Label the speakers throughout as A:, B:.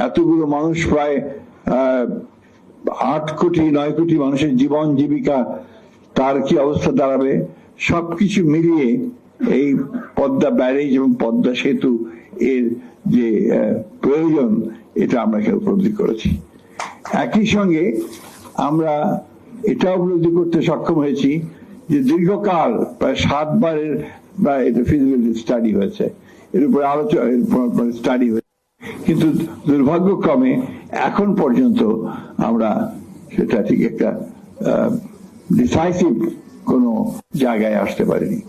A: এতগুলো মানুষ, প্রায় 8 কোটি 9 কোটি মানুষের জীবন জীবিকা, তার কি অবস্থা দাঁড়াবে, সবকিছু মিলিয়ে এই পদ্মা ব্যারেজ এবং পদ্মা সেতু এর যে প্রয়োজন, এটা আমরা উপলব্ধি করেছি। একই সঙ্গে আমরা এটা উপলব্ধি করতে সক্ষম হয়েছি যে দীর্ঘকাল প্রায় 7 বারের এটা ফিজিবিলিটি স্টাডি হয়েছে, এর উপরে আলোচনা স্টাডি হয়েছে, কিন্তু দুর্ভাগ্যক্রমে এখন পর্যন্ত আমরা সেটা ঠিক একটা ডিসাইসিভ কোনো জায়গায় আসতে পারিনি।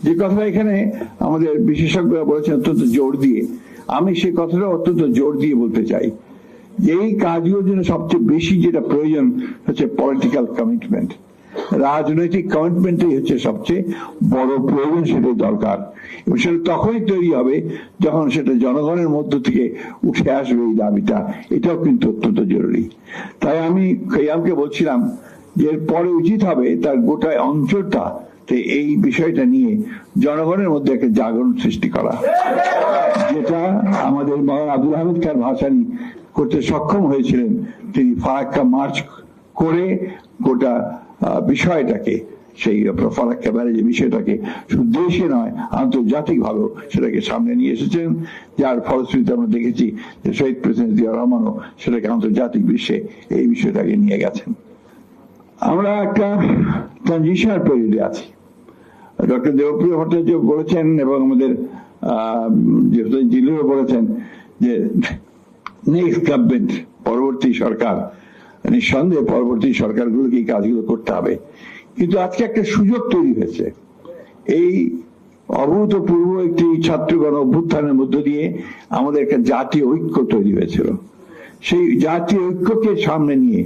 A: যে কথাটা এখানে আমাদের বিশেষজ্ঞরা বলেছেন অত্যন্ত জোর দিয়ে, আমি সেই কথাটা অত্যন্ত জোর দিয়ে বলতে চাই, এই কাজগুলোর জন্য সবচেয়ে বেশি যেটা প্রয়োজন হচ্ছে পলিটিক্যাল কমিটমেন্ট। রাজনৈতিক কমিটমেন্টই হচ্ছে সবচেয়ে বড় প্রয়োজন, সেটাই দরকার, এবং সেটা তখনই তৈরি হবে যখন সেটা জনগণের মধ্য থেকে উঠে আসবে এই দাবিটা। এটাও কিন্তু অত্যন্ত জরুরি। তাই আমি খেয়ামকে বলছিলাম যে এরপরে উচিত হবে তার গোটা অঞ্চলটা এই বিষয়টা নিয়ে জনগণের মধ্যে একটা জাগরণ সৃষ্টি করা, যেটা আমাদের মাওলানা আব্দুল হামিদ খান ভাসানী করতে সক্ষম হয়েছিলেন। তিনি ফারাক্কা মার্চ করে গোটা বিষয়টাকে, সেই ফারাক্কা ব্যারেজের বিষয়টাকে শুধু দেশে নয় আন্তর্জাতিক ভাবেও সেটাকে সামনে নিয়ে এসেছেন, যার ফলশ্রুতিতে আমরা দেখেছি যে শহীদ প্রেসিডেন্ট জিয়া রহমানও সেটাকে আন্তর্জাতিক বিশ্বে এই বিষয়টাকে নিয়ে গেছেন। আমরা একটা ট্রানজিশনাল পিরিয়ডে আছি। ডক্টর দেবপ্রিয় ভট্টাচার্য বলেছেন এবং আমাদের জিল্লুরও বলেছেন যে নেক্সট গভর্নমেন্ট, পরবর্তী সরকার, নিঃসন্দেহে পরবর্তী সরকারগুলোকে এই কাজগুলো করতে হবে। কিন্তু আজকে একটা সুযোগ তৈরি হয়েছে, এই অভূতপূর্ব একটি ছাত্রগণ অভ্যুত্থানের মধ্য দিয়ে আমাদের একটা জাতীয় ঐক্য তৈরি হয়েছিল। সেই জাতীয় ঐক্যকে সামনে নিয়ে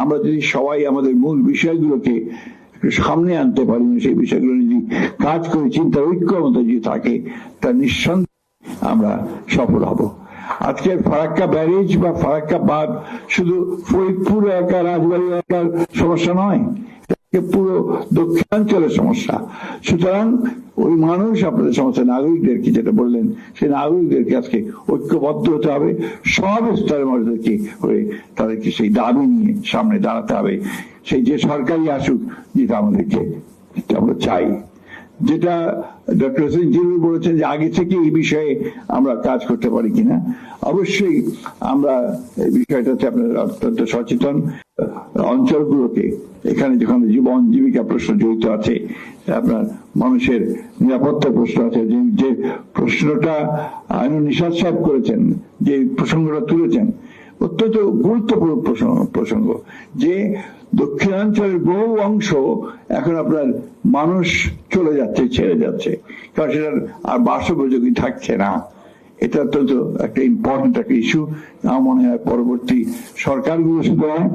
A: আমরা যদি সবাই আমাদের মূল বিষয়গুলোকে সামনে আনতে পারি, সেই বিষয়গুলো যদি কাজ করে চিন্তার ঐক্য মতো যদি থাকে, তা নিঃসন্দেহে আমরা সফল হব। আজকের ফারাক্কা ব্যারেজ বা ফারাক্কা বাঁধ শুধু ফরিদপুর এলাকা, রাজবাড়ী এলাকার সমস্যা নয়, পুরো দক্ষিণাঞ্চলের সমস্যা। সুতরাং ওই মানুষ, আপনাদের সমস্যা, নাগরিকদেরকে যেটা বললেন, সেই নাগরিকদেরকে আজকে ঐক্যবদ্ধ হতে হবে, সব স্তরের মানুষদেরকে হয়ে তাদেরকে সেই দাবি নিয়ে সামনে দাঁড়াতে হবে। সেই যে সরকারই আসুক, যেটা আমাদেরকে আমরা চাই, যেটা ডক্টর হোসেন জিল্লুর বলেছেন যে আগে থেকে এই বিষয়ে আমরা কাজ করতে পারি কিনা। অবশ্যই আমরা এই বিষয়টাতে আপনার অত্যন্ত সচেতন। অঞ্চলগুলোকে, এখানে যেখানে জীবন জীবিকা প্রশ্ন জড়িত আছে, আপনার মানুষের নিরাপত্তা প্রশ্ন আছে, যে প্রশ্নটা আইনুল নিশাত সাহেব করেছেন, যে প্রসঙ্গটা তুলেছেন, অত্যন্ত গুরুত্বপূর্ণ প্রসঙ্গ, যে দক্ষিণাঞ্চলের বহু অংশ এখন আপনার মানুষ চলে যাচ্ছে, ছেড়ে যাচ্ছে, কারণ সেটার আর বাসোপযোগী থাকছে না। এটা অত্যন্ত একটা ইম্পর্টেন্ট একটা ইস্যু। আমার মনে হয় পরবর্তী সরকারগুলো শুধু নয়,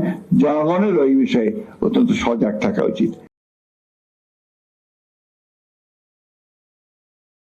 A: জনগণের এই বিষয়ে অত্যন্ত সজাগ থাকা উচিত।